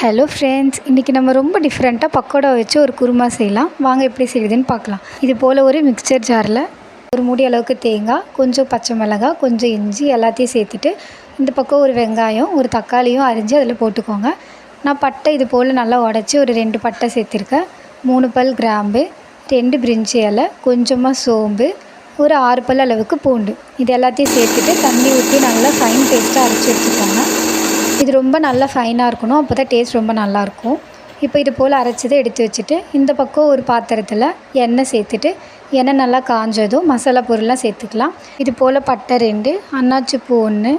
Hello friends, இன்றைக்கி நம்ம ரொம்ப டிஃப்ரெண்ட்டாக பக்கோடா வச்சு ஒரு குருமா செய்யலாம். வாங்க எப்படி செய்யுதுன்னு பார்க்கலாம். இது போல் ஒரு மிக்சர் ஜாரில் ஒரு மூடி அளவுக்கு தேங்காய், கொஞ்சம் பச்சை மிளகாய், கொஞ்சம் இஞ்சி எல்லாத்தையும் சேர்த்துட்டு இந்த பக்கம் ஒரு வெங்காயம், ஒரு தக்காளியும் அரிஞ்சு அதில் போட்டுக்கோங்க. நான் பட்டை இது போல் நல்லா உடச்சி ஒரு 2 பட்டை சேர்த்துருக்கேன். 3 பல் கிராம்பு, 2 பிரிஞ்சி இலை, கொஞ்சமாக சோம்பு, ஒரு 6 பல் அளவுக்கு பூண்டு, இது எல்லாத்தையும் சேர்த்துட்டு தண்ணி ஊற்றி நல்லா ஃபைன் பேஸ்ட்டாக அரைச்சி வச்சுக்கோங்க. இது ரொம்ப நல்லா ஃபைனாக இருக்கணும், அப்போ தான் டேஸ்ட் ரொம்ப நல்லாயிருக்கும். இப்போ இது போல் அரைச்சதை எடுத்து வச்சுட்டு இந்த பக்கம் ஒரு பாத்திரத்தில் எண்ணெய் சேர்த்துட்டு எண்ணெய் நல்லா காஞ்சதும் மசாலா பொருள்லாம் சேர்த்துக்கலாம். இது போல் பட்டை 2, அன்னாச்சி பூ 1,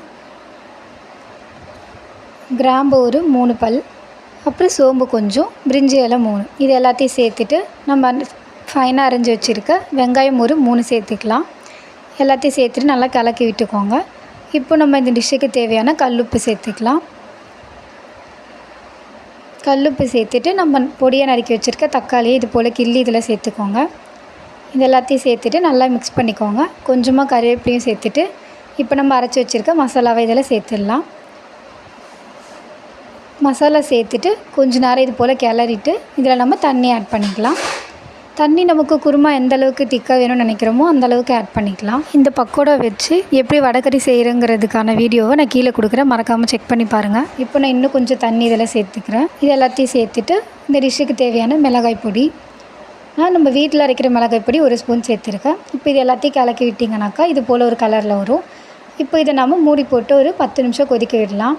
கிராம்பு ஒரு 3 பல், அப்புறம் சோம்பு கொஞ்சம், பிரிஞ்சி இலை 3, இது எல்லாத்தையும் சேர்த்துட்டு நம்ம ஃபைனாக அரைஞ்சி வச்சுருக்க வெங்காயம் ஒரு 3 சேர்த்துக்கலாம். எல்லாத்தையும் சேர்த்துட்டு நல்லா கலக்கி விட்டுக்கோங்க. இப்போ நம்ம இந்த டிஷ்ஷுக்கு தேவையான கல்லுப்பு சேர்த்துக்கலாம். கல்லுப்பு சேர்த்துட்டு நம்ம பொடியாக நறுக்கி வச்சுருக்க தக்காளியை இது போல் கிள்ளி இதில் சேர்த்துக்கோங்க. இது எல்லாத்தையும் சேர்த்துட்டு நல்லா மிக்ஸ் பண்ணிக்கோங்க. கொஞ்சமாக கருவேப்பிலையும் சேர்த்துட்டு இப்போ நம்ம அரைச்சி வச்சுருக்க மசாலாவை இதில் சேர்த்துடலாம். மசாலா சேர்த்துட்டு கொஞ்ச நேரம் இது போல் கிளறிட்டு இதில் நம்ம தண்ணி ஆட் பண்ணிக்கலாம். தண்ணி நமக்கு குருமா எந்த அளவுக்கு திக்காக வேணும்னு நினைக்கிறோமோ அந்தளவுக்கு ஆட் பண்ணிக்கலாம். இந்த பக்கோடா வச்சு எப்படி வடைக்கறி செய்கிறங்கிறதுக்கான வீடியோவை நான் கீழே கொடுக்குறேன், மறக்காமல் செக் பண்ணி பாருங்கள். இப்போ நான் இன்னும் கொஞ்சம் தண்ணி இதில் சேர்த்துக்கிறேன். இது எல்லாத்தையும் சேர்த்துட்டு இந்த டிஷ்ஷுக்கு தேவையான மிளகாய் பொடி, நான் நம்ம வீட்டில் அரைக்கிற மிளகாய் பொடி 1 ஸ்பூன் சேர்த்துருக்கேன். இப்போ இது எல்லாத்தையும் கலக்கி விட்டிங்கனாக்கா இது போல் ஒரு கலரில் வரும். இப்போ இதை நம்ம மூடி போட்டு ஒரு 10 நிமிஷம் கொதிக்க விடலாம்.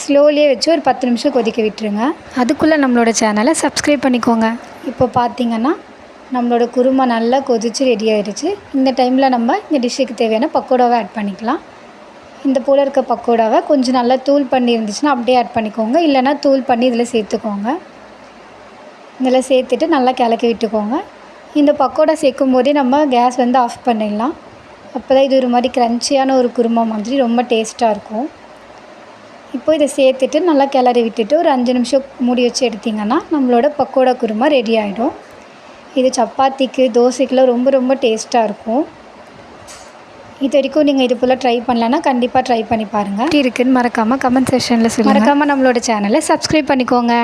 ஸ்லோலியே வச்சு ஒரு 10 நிமிஷம் கொதிக்க விட்டுருங்க. அதுக்குள்ளே நம்மளோட சேனலை சப்ஸ்கிரைப் பண்ணிக்கோங்க. இப்போ பார்த்திங்கன்னா நம்மளோட குருமா நல்லா கொதித்து ரெடி ஆகிடுச்சு. இந்த டைமில் நம்ம இந்த டிஷ்ஷுக்கு தேவையான பக்கோடாவை ஆட் பண்ணிக்கலாம். இந்த போல் இருக்க பக்கோடாவை கொஞ்சம் நல்லா தூள் பண்ணி இருந்துச்சுன்னா அப்படியே ஆட் பண்ணிக்கோங்க, இல்லைனா தூள் பண்ணி இதில் சேர்த்துக்கோங்க. இதில் சேர்த்துட்டு நல்லா கிளக்கி விட்டுக்கோங்க. இந்த பக்கோடா சேர்க்கும் போதே நம்ம கேஸ் ஆஃப் பண்ணிடலாம். அப்போ தான் இது ஒரு மாதிரி க்ரன்ச்சியான ஒரு குருமா மாதிரி ரொம்ப டேஸ்ட்டாக இருக்கும். இப்போ இதை சேர்த்துட்டு நல்லா கிளறி விட்டுட்டு ஒரு 5 நிமிஷம் மூடி வச்சு எடுத்திங்கன்னா நம்மளோட பக்கோடா குருமா ரெடி ஆகிடும். இது சப்பாத்திக்கு, தோசைக்கெலாம் ரொம்ப ரொம்ப டேஸ்ட்டாக இருக்கும். இது வரைக்கும் நீங்கள் இது போல் ட்ரை பண்ணலன்னா கண்டிப்பாக ட்ரை பண்ணி பாருங்கள். இருக்குன்னு மறக்காமல் கமெண்ட் செக்ஷனில் சொல்லுங்கள். மறக்காமல் நம்மளோட சேனலை சப்ஸ்கிரைப் பண்ணிக்கோங்க.